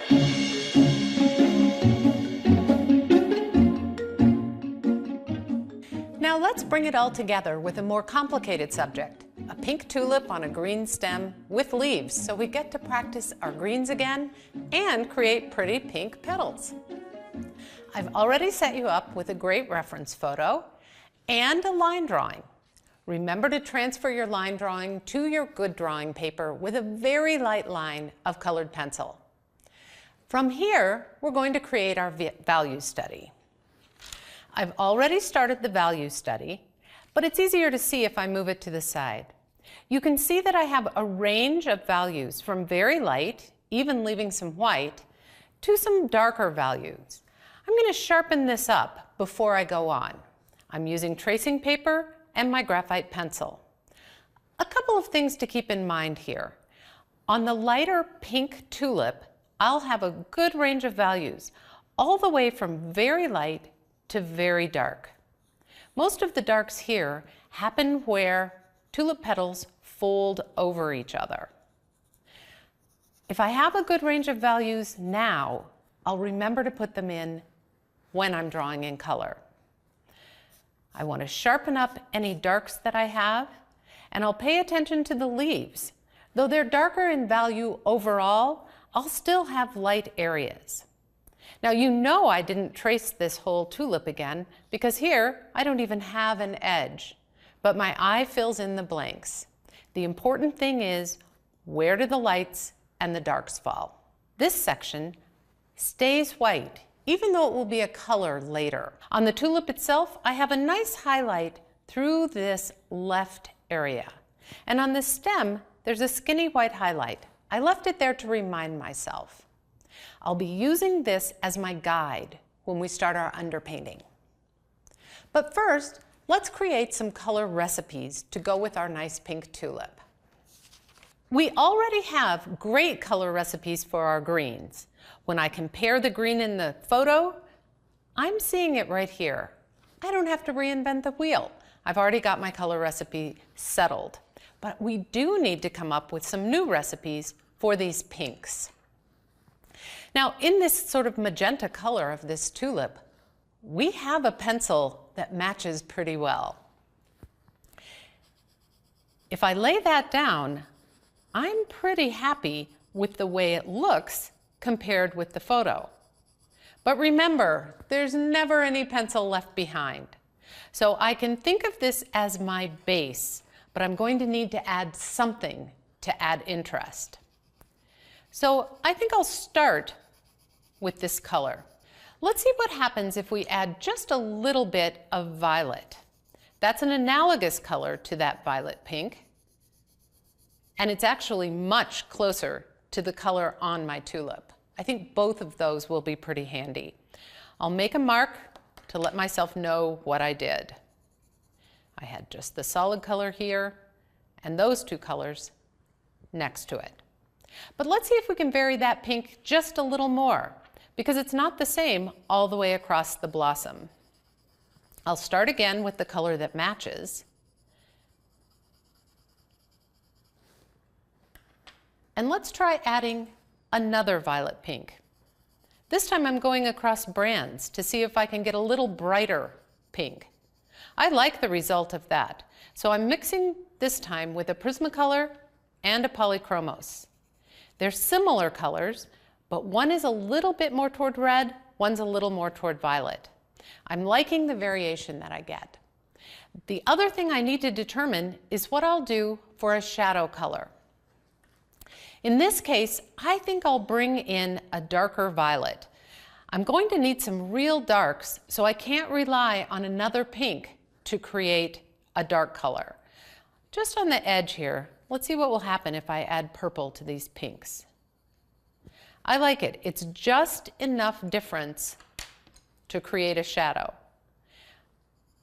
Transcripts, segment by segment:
Now let's bring it all together with a more complicated subject, a pink tulip on a green stem with leaves, so we get to practice our greens again and create pretty pink petals. I've already set you up with a great reference photo and a line drawing. Remember to transfer your line drawing to your good drawing paper with a very light line of colored pencil. From here, we're going to create our value study. I've already started the value study, but it's easier to see if I move it to the side. You can see that I have a range of values from very light, even leaving some white, to some darker values. I'm going to sharpen this up before I go on. I'm using tracing paper and my graphite pencil. A couple of things to keep in mind here. On the lighter pink tulip, I'll have a good range of values, all the way from very light to very dark. Most of the darks here happen where tulip petals fold over each other. If I have a good range of values now, I'll remember to put them in when I'm drawing in color. I want to sharpen up any darks that I have, and I'll pay attention to the leaves. Though they're darker in value overall, I'll still have light areas. Now you know I didn't trace this whole tulip again because here I don't even have an edge, but my eye fills in the blanks. The important thing is, where do the lights and the darks fall? This section stays white, even though it will be a color later. On the tulip itself, I have a nice highlight through this left area. And on the stem, there's a skinny white highlight. I left it there to remind myself. I'll be using this as my guide when we start our underpainting. But first, let's create some color recipes to go with our nice pink tulip. We already have great color recipes for our greens. When I compare the green in the photo, I'm seeing it right here. I don't have to reinvent the wheel. I've already got my color recipe settled. But we do need to come up with some new recipes for these pinks. Now, in this sort of magenta color of this tulip, we have a pencil that matches pretty well. If I lay that down, I'm pretty happy with the way it looks compared with the photo. But remember, there's never any pencil left behind. So I can think of this as my base, but I'm going to need to add something to add interest. So I think I'll start with this color. Let's see what happens if we add just a little bit of violet. That's an analogous color to that violet pink, and it's actually much closer to the color on my tulip. I think both of those will be pretty handy. I'll make a mark to let myself know what I did. I had just the solid color here and those two colors next to it. But let's see if we can vary that pink just a little more, because it's not the same all the way across the blossom. I'll start again with the color that matches. And let's try adding another violet pink. This time I'm going across brands to see if I can get a little brighter pink. I like the result of that. So I'm mixing this time with a Prismacolor and a Polychromos. They're similar colors, but one is a little bit more toward red, one's a little more toward violet. I'm liking the variation that I get. The other thing I need to determine is what I'll do for a shadow color. In this case, I think I'll bring in a darker violet. I'm going to need some real darks, so I can't rely on another pink to create a dark color. Just on the edge here, let's see what will happen if I add purple to these pinks. I like it. It's just enough difference to create a shadow.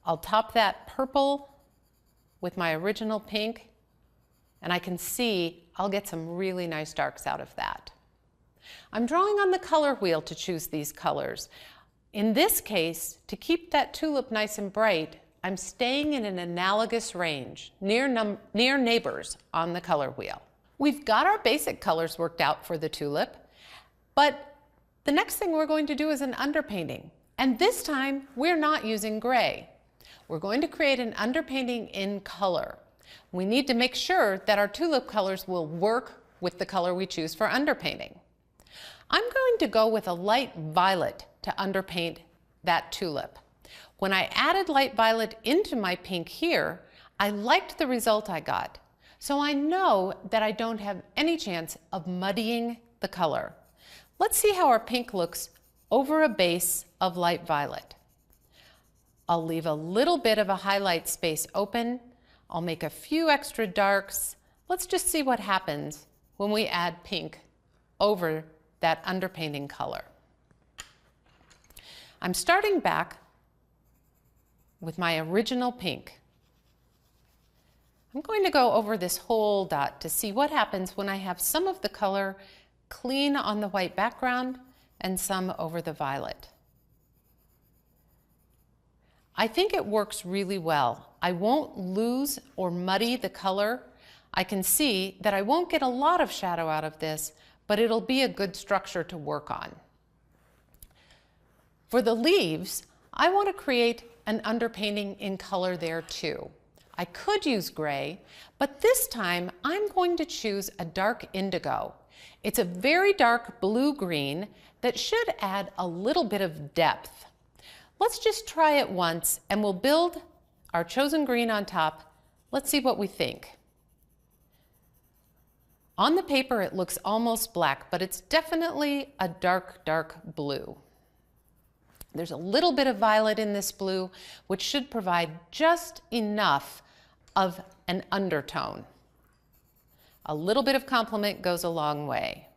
I'll top that purple with my original pink, and I can see I'll get some really nice darks out of that. I'm drawing on the color wheel to choose these colors. In this case, to keep that tulip nice and bright, I'm staying in an analogous range, near neighbors on the color wheel. We've got our basic colors worked out for the tulip, but The next thing we're going to do is an underpainting. And this time, we're not using gray. We're going to create an underpainting in color. We need to make sure that our tulip colors will work with the color we choose for underpainting. I'm going to go with a light violet to underpaint that tulip. When I added light violet into my pink here, I liked the result I got. So I know that I don't have any chance of muddying the color. Let's see how our pink looks over a base of light violet. I'll leave a little bit of a highlight space open. I'll make a few extra darks. Let's just see what happens when we add pink over that underpainting color. I'm starting back with my original pink. I'm going to go over this whole dot to see what happens when I have some of the color clean on the white background and some over the violet. I think it works really well. I won't lose or muddy the color. I can see that I won't get a lot of shadow out of this, but it'll be a good structure to work on. For the leaves, I want to create an underpainting in color there too. I could use gray, but this time I'm going to choose a dark indigo. It's a very dark blue-green that should add a little bit of depth. Let's just try it once and we'll build our chosen green on top. Let's see what we think. On the paper it looks almost black, but it's definitely a dark, dark blue. There's a little bit of violet in this blue, which should provide just enough of an undertone. A little bit of complement goes a long way.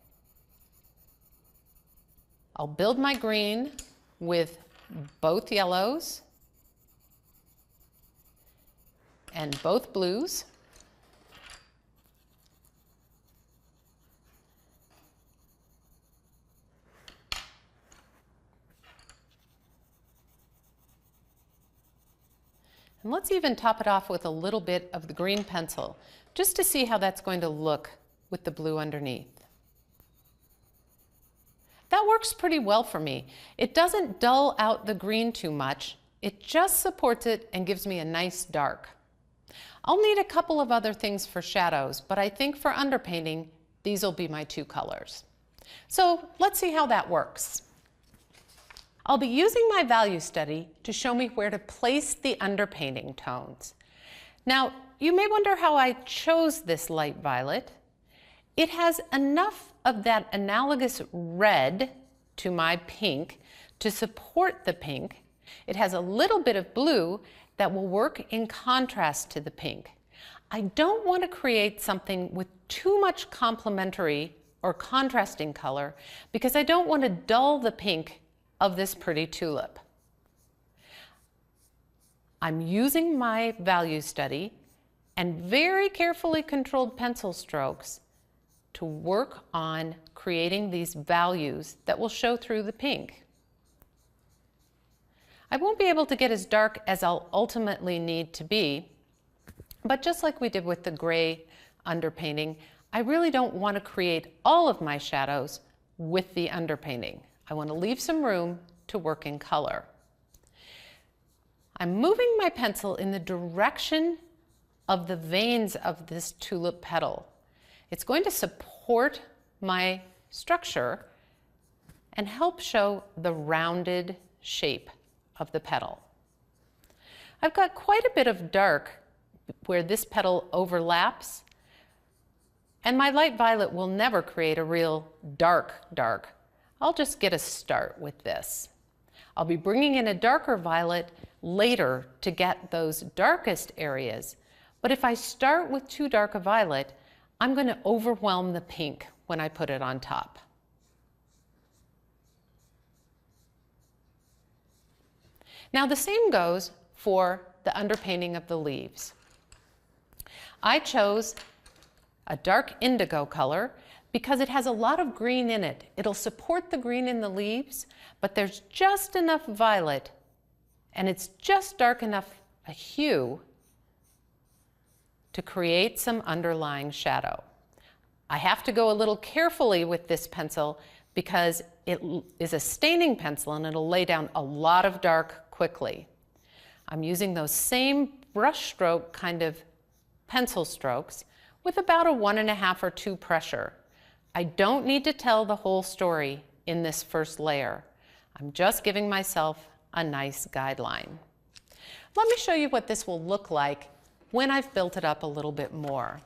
I'll build my green with both yellows and both blues. And let's even top it off with a little bit of the green pencil, just to see how that's going to look with the blue underneath. That works pretty well for me. It doesn't dull out the green too much. It just supports it and gives me a nice dark. I'll need a couple of other things for shadows, but I think for underpainting, these will be my two colors. So let's see how that works. I'll be using my value study to show me where to place the underpainting tones. Now, you may wonder how I chose this light violet. It has enough of that analogous red to my pink to support the pink. It has a little bit of blue that will work in contrast to the pink. I don't want to create something with too much complementary or contrasting color because I don't want to dull the pink of this pretty tulip. I'm using my value study and very carefully controlled pencil strokes to work on creating these values that will show through the pink. I won't be able to get as dark as I'll ultimately need to be, but just like we did with the gray underpainting, I really don't want to create all of my shadows with the underpainting. I want to leave some room to work in color. I'm moving my pencil in the direction of the veins of this tulip petal. It's going to support my structure and help show the rounded shape of the petal. I've got quite a bit of dark where this petal overlaps, and my light violet will never create a real dark. I'll just get a start with this. I'll be bringing in a darker violet later to get those darkest areas, but if I start with too dark a violet, I'm going to overwhelm the pink when I put it on top. Now the same goes for the underpainting of the leaves. I chose a dark indigo color because it has a lot of green in it. It'll support the green in the leaves, but there's just enough violet and it's just dark enough a hue to create some underlying shadow. I have to go a little carefully with this pencil because it is a staining pencil and it'll lay down a lot of dark quickly. I'm using those same brush stroke kind of pencil strokes with about a 1.5 or 2 pressure. I don't need to tell the whole story in this first layer. I'm just giving myself a nice guideline. Let me show you what this will look like when I've built it up a little bit more.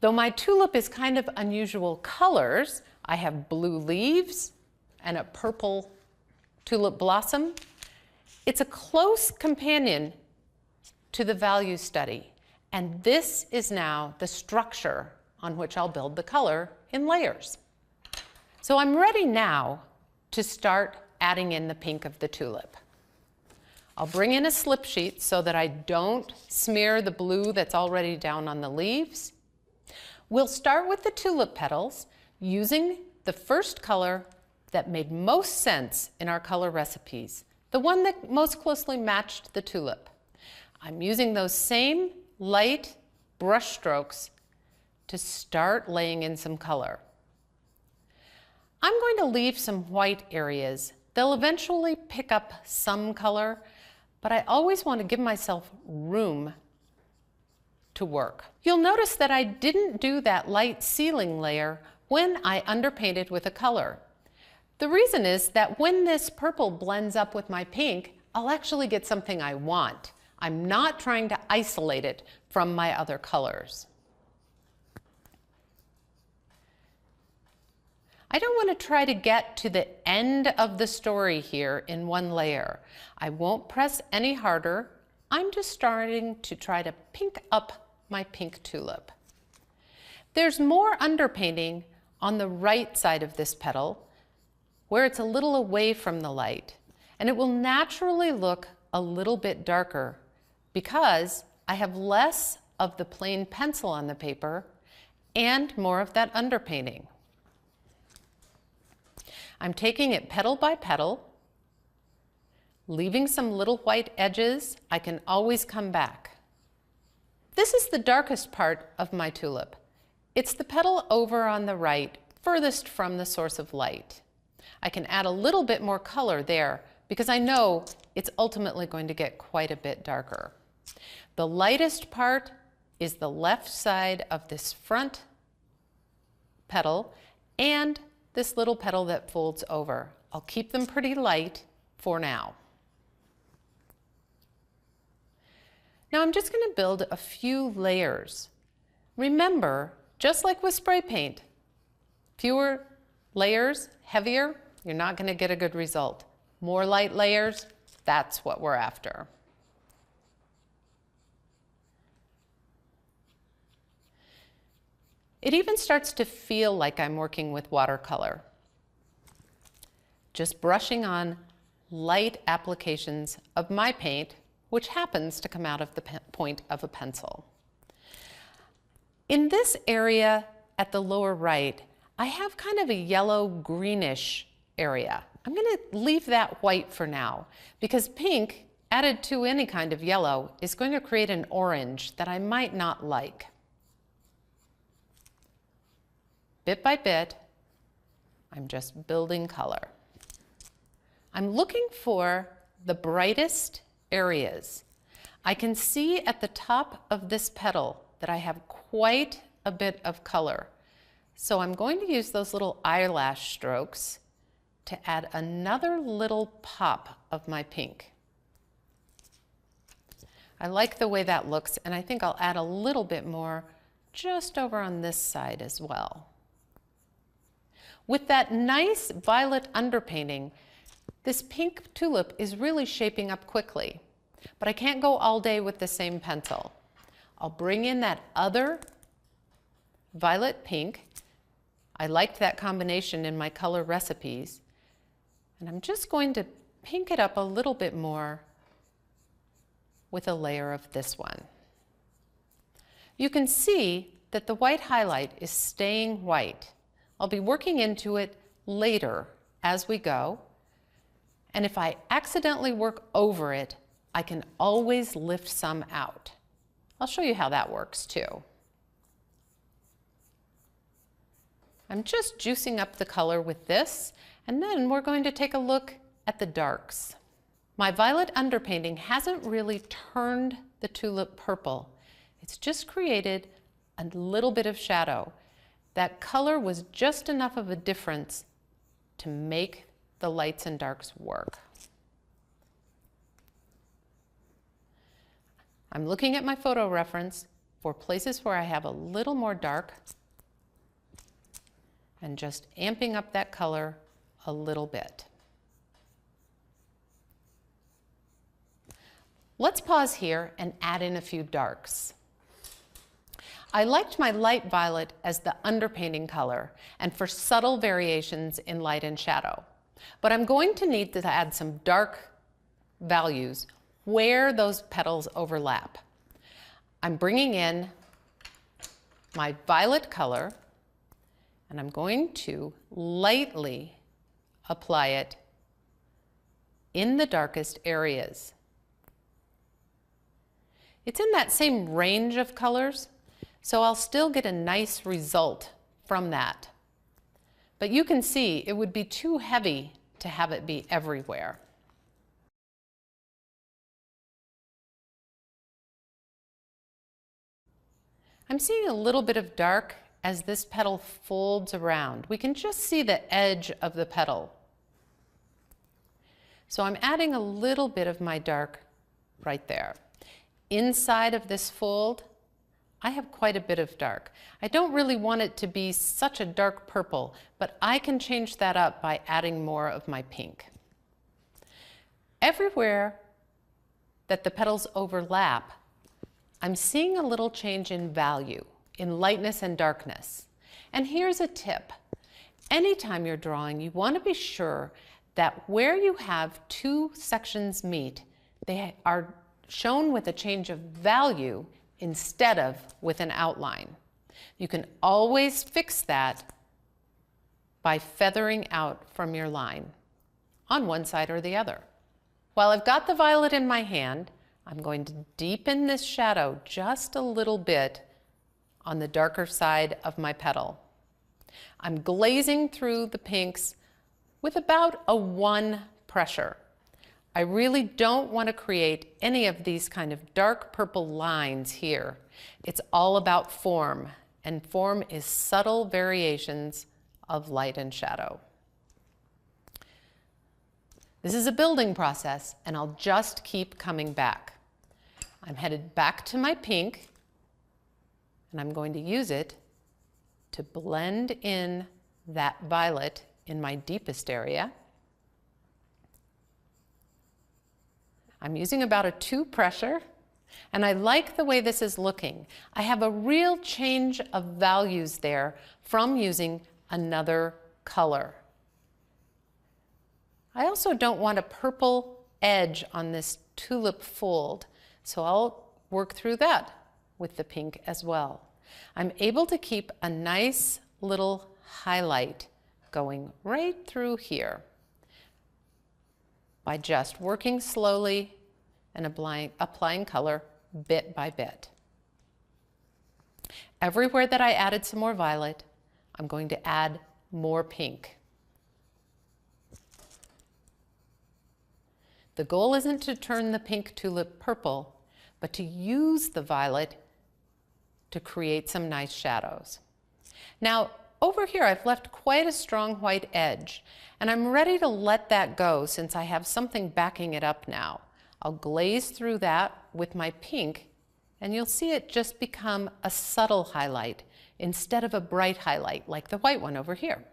Though my tulip is kind of unusual colors, I have blue leaves and a purple tulip blossom. It's a close companion to the value study, and this is now the structure on which I'll build the color in layers. So I'm ready now to start adding in the pink of the tulip. I'll bring in a slip sheet so that I don't smear the blue that's already down on the leaves. We'll start with the tulip petals using the first color that made most sense in our color recipes, the one that most closely matched the tulip. I'm using those same light brush strokes to start laying in some color. I'm going to leave some white areas. They'll eventually pick up some color, but I always want to give myself room to work. You'll notice that I didn't do that light ceiling layer when I underpainted with a color. The reason is that when this purple blends up with my pink, I'll actually get something I want. I'm not trying to isolate it from my other colors. I don't want to try to get to the end of the story here in one layer. I won't press any harder. I'm just starting to try to pink up my pink tulip. There's more underpainting on the right side of this petal where it's a little away from the light, and it will naturally look a little bit darker because I have less of the plain pencil on the paper and more of that underpainting. I'm taking it petal by petal, leaving some little white edges. I can always come back. This is the darkest part of my tulip. It's the petal over on the right, furthest from the source of light. I can add a little bit more color there because I know it's ultimately going to get quite a bit darker. The lightest part is the left side of this front petal and this little petal that folds over. I'll keep them pretty light for now. Now I'm just going to build a few layers. Remember, just like with spray paint, fewer layers, heavier, you're not going to get a good result. More light layers, that's what we're after. It even starts to feel like I'm working with watercolor. Just brushing on light applications of my paint, which happens to come out of the point of a pencil. In this area at the lower right, I have kind of a yellow-greenish area. I'm going to leave that white for now because pink added to any kind of yellow is going to create an orange that I might not like. Bit by bit, I'm just building color. I'm looking for the brightest areas. I can see at the top of this petal that I have quite a bit of color. So I'm going to use those little eyelash strokes to add another little pop of my pink. I like the way that looks, and I think I'll add a little bit more just over on this side as well. With that nice violet underpainting, this pink tulip is really shaping up quickly, but I can't go all day with the same pencil. I'll bring in that other violet pink. I liked that combination in my color recipes, and I'm just going to pink it up a little bit more with a layer of this one. You can see that the white highlight is staying white. I'll be working into it later as we go, and if I accidentally work over it, I can always lift some out. I'll show you how that works too. I'm just juicing up the color with this, and then we're going to take a look at the darks. My violet underpainting hasn't really turned the tulip purple. It's just created a little bit of shadow. That color was just enough of a difference to make the lights and darks work. I'm looking at my photo reference for places where I have a little more dark and just amping up that color a little bit. Let's pause here and add in a few darks. I liked my light violet as the underpainting color and for subtle variations in light and shadow. But I'm going to need to add some dark values where those petals overlap. I'm bringing in my violet color and I'm going to lightly apply it in the darkest areas. It's in that same range of colors, so I'll still get a nice result from that. But you can see it would be too heavy to have it be everywhere. I'm seeing a little bit of dark as this petal folds around. We can just see the edge of the petal. So I'm adding a little bit of my dark right there. Inside of this fold, I have quite a bit of dark. I don't really want it to be such a dark purple, but I can change that up by adding more of my pink. Everywhere that the petals overlap, I'm seeing a little change in value, in lightness and darkness. And here's a tip. Anytime you're drawing, you want to be sure that where you have two sections meet, they are shown with a change of value instead of with an outline. You can always fix that by feathering out from your line on one side or the other. While I've got the violet in my hand, I'm going to deepen this shadow just a little bit on the darker side of my petal. I'm glazing through the pinks with about a 1 pressure. I really don't want to create any of these kind of dark purple lines here. It's all about form, and form is subtle variations of light and shadow. This is a building process, and I'll just keep coming back. I'm headed back to my pink, and I'm going to use it to blend in that violet in my deepest area. I'm using about a 2 pressure, and I like the way this is looking. I have a real change of values there from using another color. I also don't want a purple edge on this tulip fold, so I'll work through that with the pink as well. I'm able to keep a nice little highlight going right through here by just working slowly and applying color bit by bit. Everywhere that I added some more violet, I'm going to add more pink. The goal isn't to turn the pink tulip purple, but to use the violet to create some nice shadows. Now, over here I've left quite a strong white edge, and I'm ready to let that go since I have something backing it up now. I'll glaze through that with my pink, and you'll see it just become a subtle highlight instead of a bright highlight like the white one over here.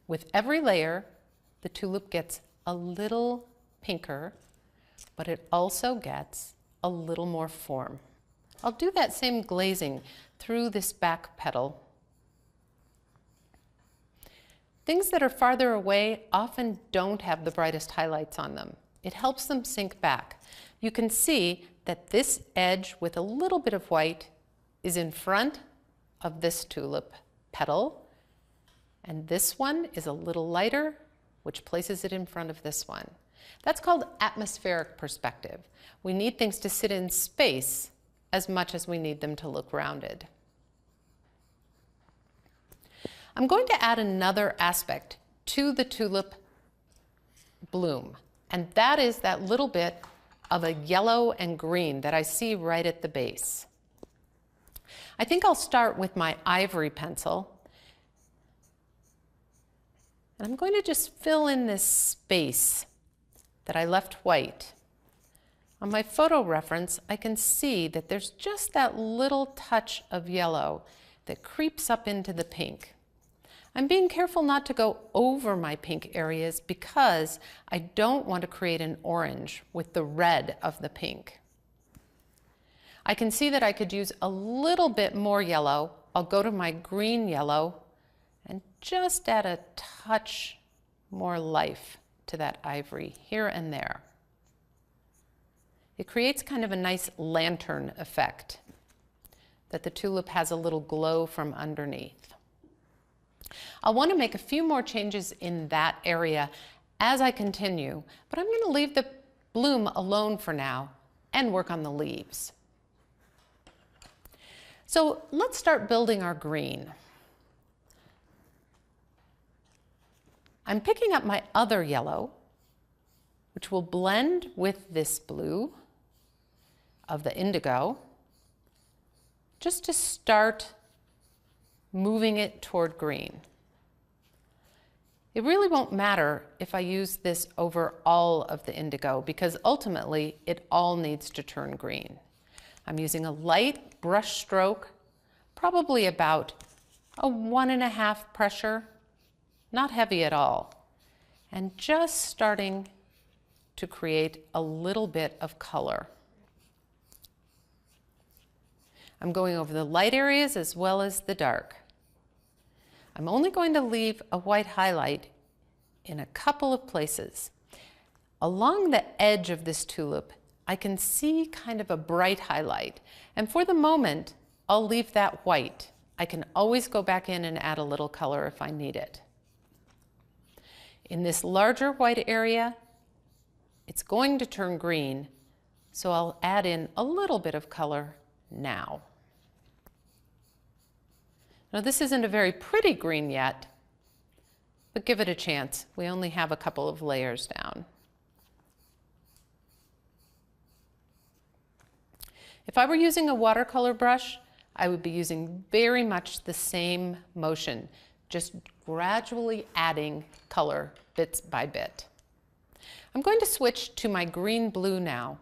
With every layer, the tulip gets a little pinker, but it also gets a little more form. I'll do that same glazing through this back petal. Things that are farther away often don't have the brightest highlights on them. It helps them sink back. You can see that this edge with a little bit of white is in front of this tulip petal, and this one is a little lighter, which places it in front of this one. That's called atmospheric perspective. We need things to sit in space as much as we need them to look rounded. I'm going to add another aspect to the tulip bloom, and that is that little bit of a yellow and green that I see right at the base. I think I'll start with my ivory pencil, and I'm going to just fill in this space that I left white. On my photo reference, I can see that there's just that little touch of yellow that creeps up into the pink. I'm being careful not to go over my pink areas because I don't want to create an orange with the red of the pink. I can see that I could use a little bit more yellow. I'll go to my green yellow and just add a touch more life to that ivory here and there. It creates kind of a nice lantern effect that the tulip has a little glow from underneath. I'll want to make a few more changes in that area as I continue, but I'm going to leave the bloom alone for now and work on the leaves. So let's start building our green. I'm picking up my other yellow, which will blend with this blue of the indigo, just to start moving it toward green. It really won't matter if I use this over all of the indigo because ultimately it all needs to turn green. I'm using a light brush stroke, probably about a 1.5 pressure, not heavy at all, and just starting to create a little bit of color. I'm going over the light areas as well as the dark. I'm only going to leave a white highlight in a couple of places. Along the edge of this tulip, I can see kind of a bright highlight, and for the moment, I'll leave that white. I can always go back in and add a little color if I need it. In this larger white area, it's going to turn green, so I'll add in a little bit of color now. Now this isn't a very pretty green yet, but give it a chance. We only have a couple of layers down. If I were using a watercolor brush, I would be using very much the same motion, just gradually adding color bit by bit. I'm going to switch to my green blue now.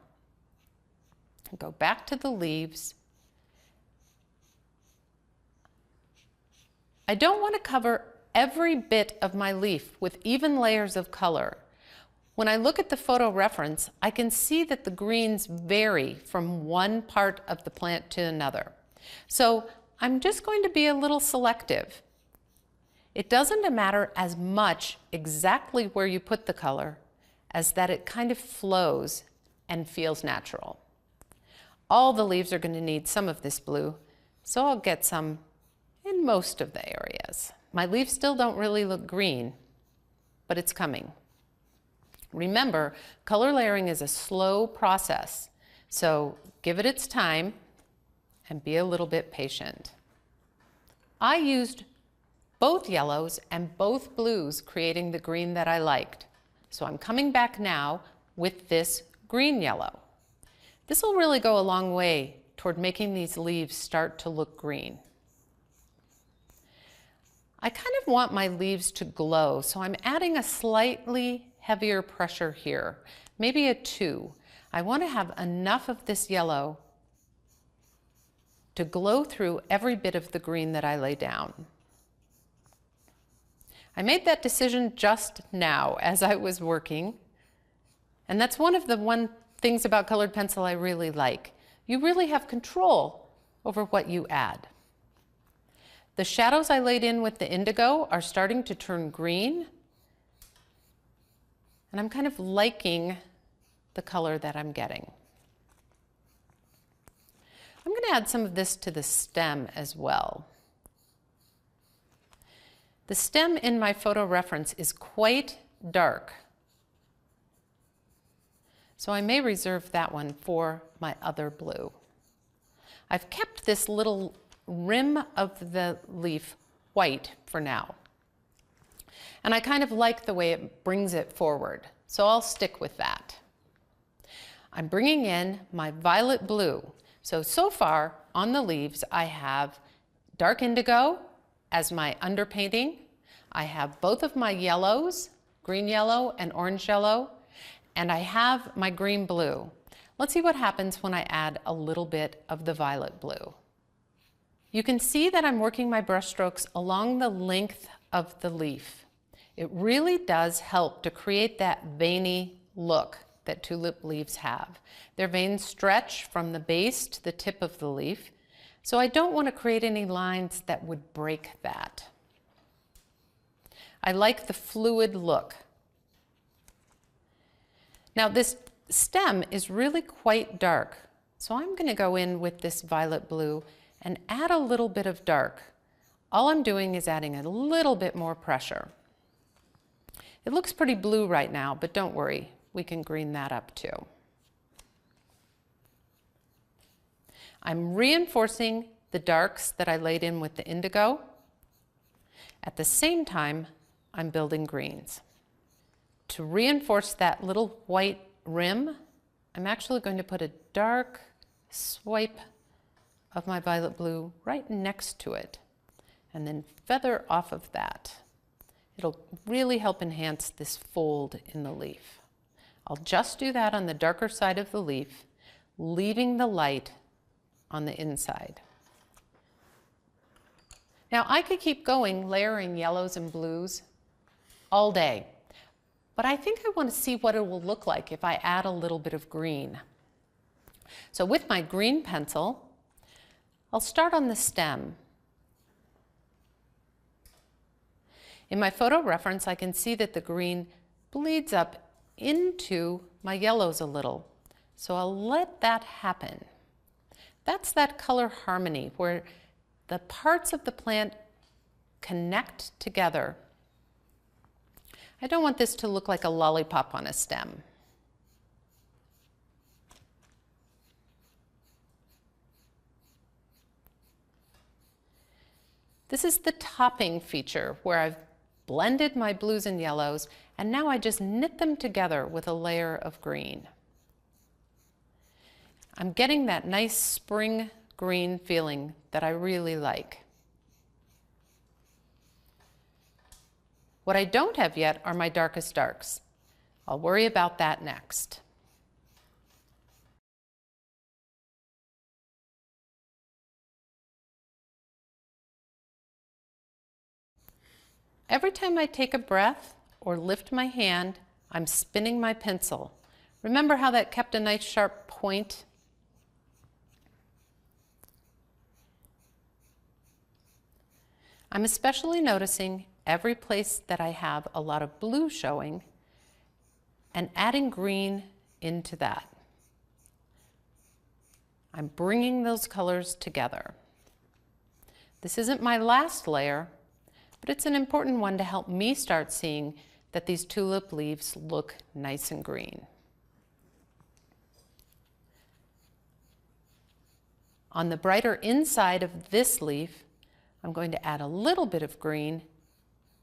Go back to the leaves. I don't want to cover every bit of my leaf with even layers of color. When I look at the photo reference, I can see that the greens vary from one part of the plant to another. So I'm just going to be a little selective. It doesn't matter as much exactly where you put the color as that it kind of flows and feels natural. All the leaves are going to need some of this blue, so I'll get some in most of the areas. My leaves still don't really look green, but it's coming. Remember, color layering is a slow process, so give it its time and be a little bit patient. I used both yellows and both blues creating the green that I liked. So I'm coming back now with this green yellow. This will really go a long way toward making these leaves start to look green. I kind of want my leaves to glow, so I'm adding a slightly heavier pressure here, maybe a 2. I want to have enough of this yellow to glow through every bit of the green that I lay down. I made that decision just now as I was working, and that's one of the things about colored pencil I really like. You really have control over what you add. The shadows I laid in with the indigo are starting to turn green, and I'm kind of liking the color that I'm getting. I'm going to add some of this to the stem as well. The stem in my photo reference is quite dark, so I may reserve that one for my other blue. I've kept this little rim of the leaf white for now. And I kind of like the way it brings it forward, so I'll stick with that. I'm bringing in my violet blue. So far on the leaves, I have dark indigo as my underpainting. I have both of my yellows, green yellow and orange yellow, and I have my green blue. Let's see what happens when I add a little bit of the violet blue. You can see that I'm working my brush strokes along the length of the leaf. It really does help to create that veiny look that tulip leaves have. Their veins stretch from the base to the tip of the leaf, so I don't want to create any lines that would break that. I like the fluid look. Now this stem is really quite dark, so I'm going to go in with this violet blue and add a little bit of dark. All I'm doing is adding a little bit more pressure. It looks pretty blue right now, but don't worry, we can green that up too. I'm reinforcing the darks that I laid in with the indigo. At the same time, I'm building greens. To reinforce that little white rim, I'm actually going to put a dark swipe of my violet blue right next to it, and then feather off of that. It'll really help enhance this fold in the leaf. I'll just do that on the darker side of the leaf, leaving the light on the inside. Now I could keep going layering yellows and blues all day, but I think I want to see what it will look like if I add a little bit of green. So with my green pencil, I'll start on the stem. In my photo reference, I can see that the green bleeds up into my yellows a little, so I'll let that happen. That's that color harmony where the parts of the plant connect together. I don't want this to look like a lollipop on a stem. This is the topping feature where I've blended my blues and yellows, and now I just knit them together with a layer of green. I'm getting that nice spring green feeling that I really like. What I don't have yet are my darkest darks. I'll worry about that next. Every time I take a breath or lift my hand, I'm spinning my pencil. Remember how that kept a nice sharp point? I'm especially noticing every place that I have a lot of blue showing and adding green into that. I'm bringing those colors together. This isn't my last layer, but it's an important one to help me start seeing that these tulip leaves look nice and green. On the brighter inside of this leaf, I'm going to add a little bit of green,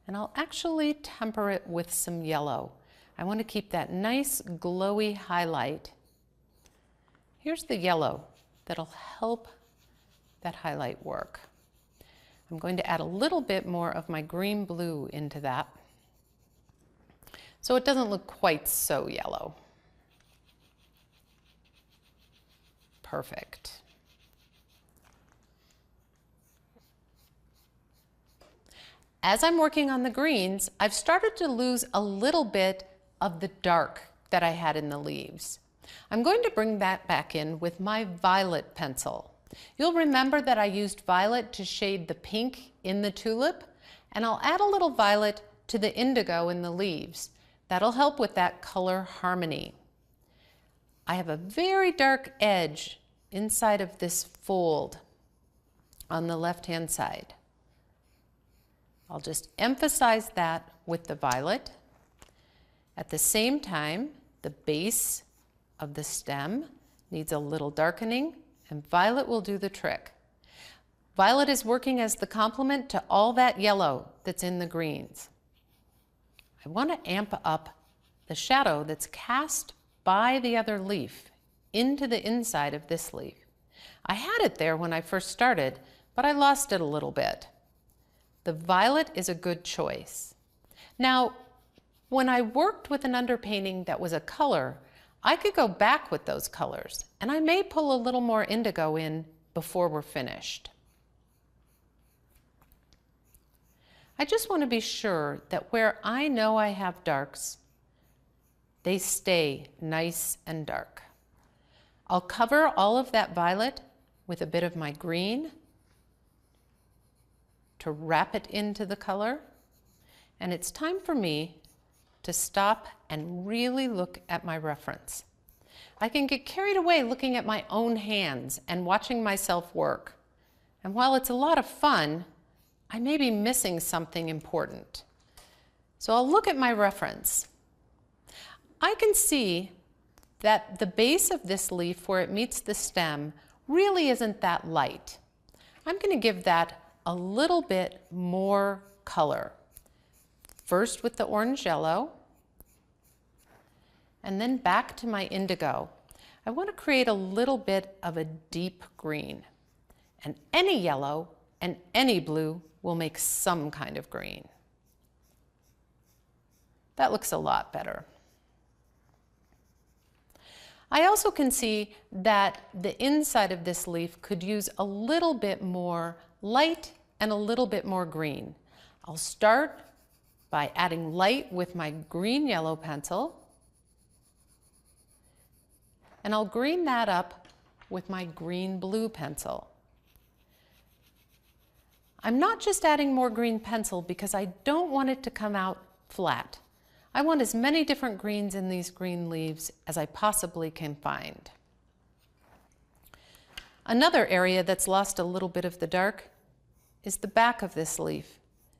and I'll actually temper it with some yellow. I want to keep that nice glowy highlight. Here's the yellow that'll help that highlight work. I'm going to add a little bit more of my green blue into that so it doesn't look quite so yellow. Perfect. As I'm working on the greens, I've started to lose a little bit of the dark that I had in the leaves. I'm going to bring that back in with my violet pencil. You'll remember that I used violet to shade the pink in the tulip, and I'll add a little violet to the indigo in the leaves. That'll help with that color harmony. I have a very dark edge inside of this fold on the left-hand side. I'll just emphasize that with the violet. At the same time, the base of the stem needs a little darkening, and violet will do the trick. Violet is working as the complement to all that yellow that's in the greens. I want to amp up the shadow that's cast by the other leaf into the inside of this leaf. I had it there when I first started, but I lost it a little bit. The violet is a good choice. Now, when I worked with an underpainting that was a color, I could go back with those colors, and I may pull a little more indigo in before we're finished. I just want to be sure that where I know I have darks, they stay nice and dark. I'll cover all of that violet with a bit of my green to wrap it into the color. And it's time for me to stop and really look at my reference. I can get carried away looking at my own hands and watching myself work. And while it's a lot of fun, I may be missing something important. So I'll look at my reference. I can see that the base of this leaf where it meets the stem really isn't that light. I'm going to give that a little bit more color. First with the orange yellow, and then back to my indigo. I want to create a little bit of a deep green. And any yellow and any blue will make some kind of green. That looks a lot better. I also can see that the inside of this leaf could use a little bit more light and a little bit more green. I'll start by adding light with my green-yellow pencil, and I'll green that up with my green-blue pencil. I'm not just adding more green pencil because I don't want it to come out flat. I want as many different greens in these green leaves as I possibly can find. Another area that's lost a little bit of the dark is the back of this leaf.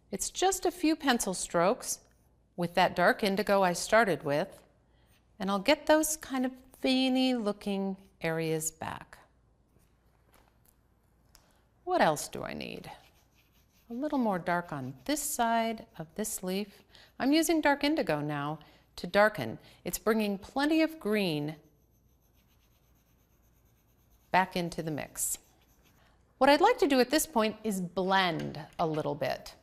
It's just a few pencil strokes with that dark indigo I started with, and I'll get those kind of veiny looking areas back. What else do I need? A little more dark on this side of this leaf. I'm using dark indigo now to darken. It's bringing plenty of green back into the mix. What I'd like to do at this point is blend a little bit.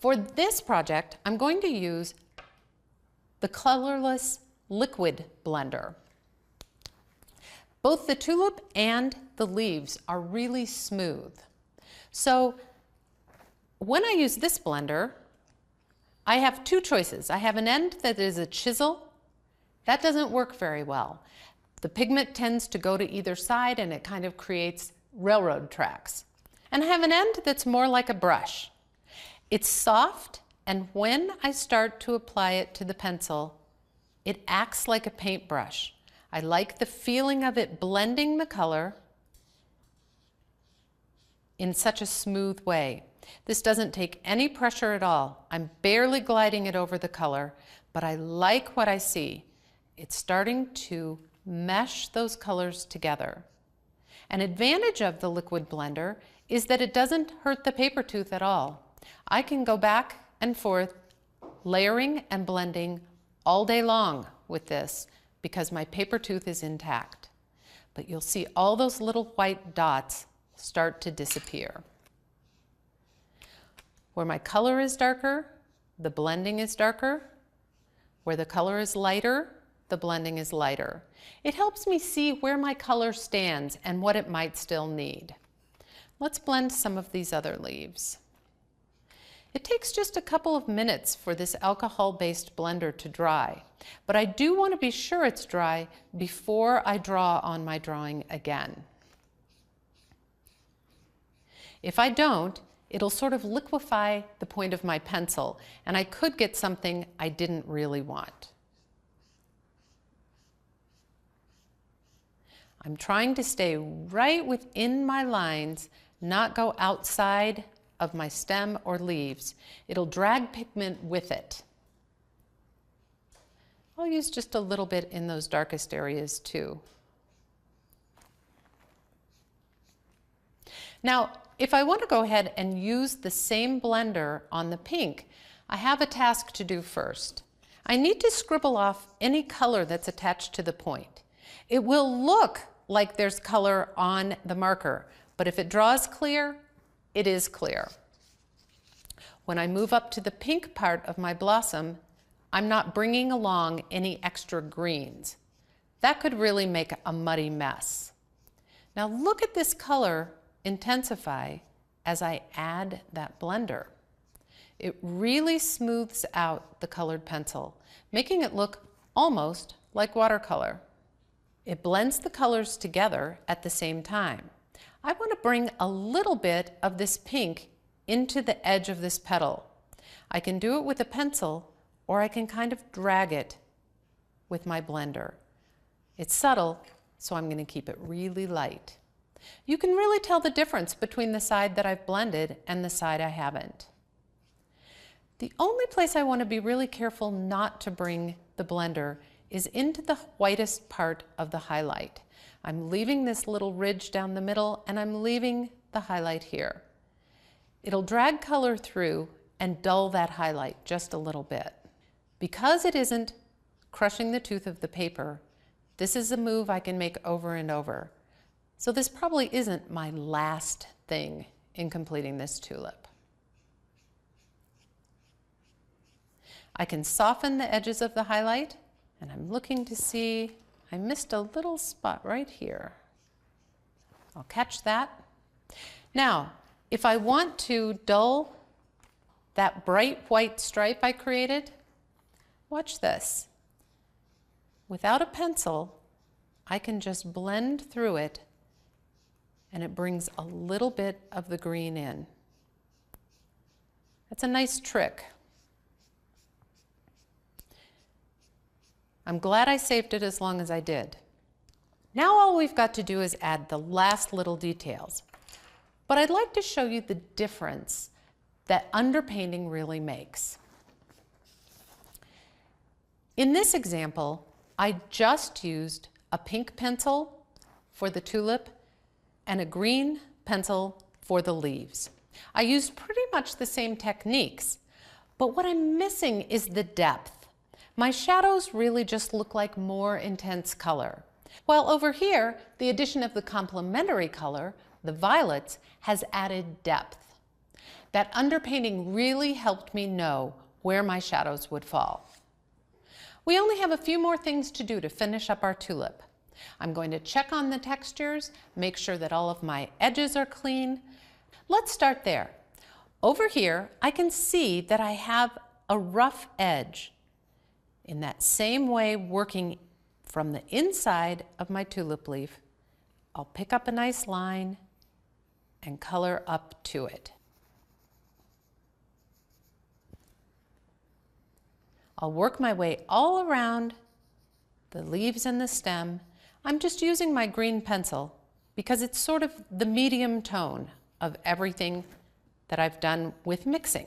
For this project, I'm going to use the colorless liquid blender. Both the tulip and the leaves are really smooth. So when I use this blender, I have two choices. I have an end that is a chisel. That doesn't work very well. The pigment tends to go to either side and it kind of creates railroad tracks. And I have an end that's more like a brush. It's soft, and when I start to apply it to the pencil, it acts like a paintbrush. I like the feeling of it blending the color in such a smooth way. This doesn't take any pressure at all. I'm barely gliding it over the color, but I like what I see. It's starting to mesh those colors together. An advantage of the liquid blender is that it doesn't hurt the paper tooth at all. I can go back and forth, layering and blending all day long with this because my paper tooth is intact. But you'll see all those little white dots start to disappear. Where my color is darker, the blending is darker. Where the color is lighter, the blending is lighter. It helps me see where my color stands and what it might still need. Let's blend some of these other leaves. It takes just a couple of minutes for this alcohol-based blender to dry, but I do want to be sure it's dry before I draw on my drawing again. If I don't, it'll sort of liquefy the point of my pencil, and I could get something I didn't really want. I'm trying to stay right within my lines, not go outside of my stem or leaves. It'll drag pigment with it. I'll use just a little bit in those darkest areas too. Now, if I want to go ahead and use the same blender on the pink, I have a task to do first. I need to scribble off any color that's attached to the point. It will look like there's color on the marker, but if it draws clear, it is clear. When I move up to the pink part of my blossom, I'm not bringing along any extra greens. That could really make a muddy mess. Now look at this color intensify as I add that blender. It really smooths out the colored pencil, making it look almost like watercolor. It blends the colors together at the same time. I want to bring a little bit of this pink into the edge of this petal. I can do it with a pencil, or I can kind of drag it with my blender. It's subtle, so I'm going to keep it really light. You can really tell the difference between the side that I've blended and the side I haven't. The only place I want to be really careful not to bring the blender is into the whitest part of the highlight. I'm leaving this little ridge down the middle, and I'm leaving the highlight here. It'll drag color through and dull that highlight just a little bit. Because it isn't crushing the tooth of the paper, this is a move I can make over and over. So this probably isn't my last thing in completing this tulip. I can soften the edges of the highlight, and I'm looking to see, I missed a little spot right here. I'll catch that. Now, if I want to dull that bright white stripe I created, watch this. Without a pencil, I can just blend through it, and it brings a little bit of the green in. That's a nice trick. I'm glad I saved it as long as I did. Now all we've got to do is add the last little details. But I'd like to show you the difference that underpainting really makes. In this example, I just used a pink pencil for the tulip and a green pencil for the leaves. I used pretty much the same techniques, but what I'm missing is the depth. My shadows really just look like more intense color. While over here, the addition of the complementary color, the violets, has added depth. That underpainting really helped me know where my shadows would fall. We only have a few more things to do to finish up our tulip. I'm going to check on the textures, make sure that all of my edges are clean. Let's start there. Over here, I can see that I have a rough edge. In that same way, working from the inside of my tulip leaf, I'll pick up a nice line and color up to it. I'll work my way all around the leaves and the stem. I'm just using my green pencil because it's sort of the medium tone of everything that I've done with mixing.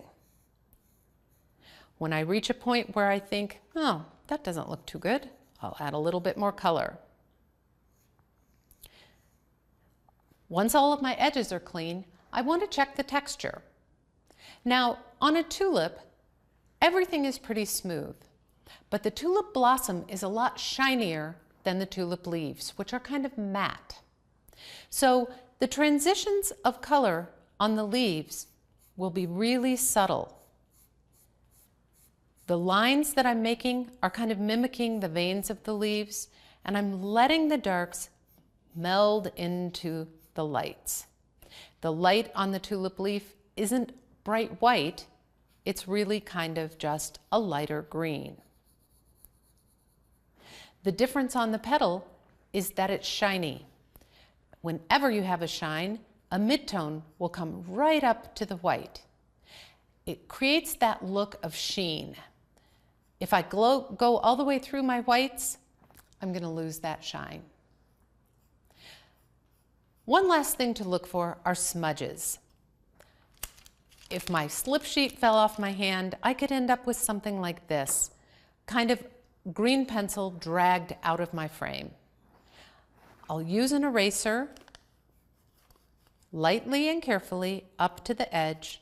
When I reach a point where I think, oh, that doesn't look too good, I'll add a little bit more color. Once all of my edges are clean, I want to check the texture. Now, on a tulip, everything is pretty smooth, but the tulip blossom is a lot shinier than the tulip leaves, which are kind of matte. So the transitions of color on the leaves will be really subtle. The lines that I'm making are kind of mimicking the veins of the leaves, and I'm letting the darks meld into the lights. The light on the tulip leaf isn't bright white, it's really kind of just a lighter green. The difference on the petal is that it's shiny. Whenever you have a shine, a midtone will come right up to the white. It creates that look of sheen. If I go all the way through my whites, I'm going to lose that shine. One last thing to look for are smudges. If my slip sheet fell off my hand, I could end up with something like this, kind of green pencil dragged out of my frame. I'll use an eraser, lightly and carefully up to the edge.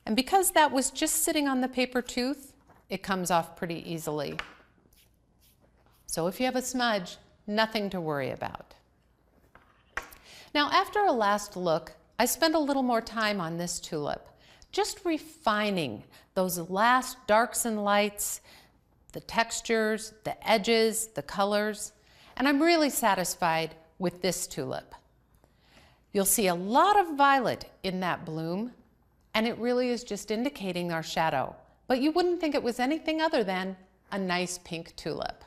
And because that was just sitting on the paper tooth, it comes off pretty easily. So if you have a smudge, nothing to worry about. Now, after a last look, I spent a little more time on this tulip, just refining those last darks and lights, the textures, the edges, the colors, and I'm really satisfied with this tulip. You'll see a lot of violet in that bloom, and it really is just indicating our shadow, but you wouldn't think it was anything other than a nice pink tulip.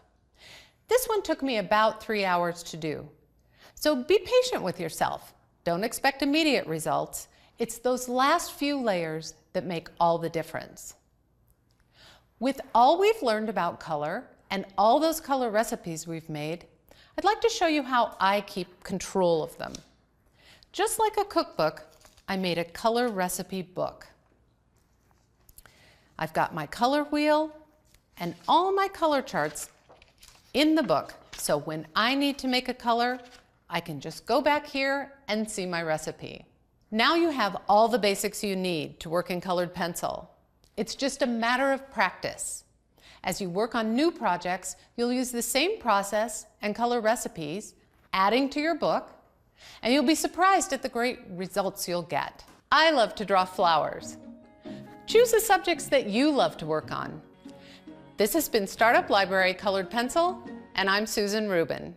This one took me about 3 hours to do, so be patient with yourself. Don't expect immediate results. It's those last few layers that make all the difference. With all we've learned about color and all those color recipes we've made, I'd like to show you how I keep control of them. Just like a cookbook, I made a color recipe book. I've got my color wheel and all my color charts in the book, so when I need to make a color, I can just go back here and see my recipe. Now you have all the basics you need to work in colored pencil. It's just a matter of practice. As you work on new projects, you'll use the same process and color recipes, adding to your book, and you'll be surprised at the great results you'll get. I love to draw flowers. Choose the subjects that you love to work on. This has been Startup Library Colored Pencil, and I'm Susan Rubin.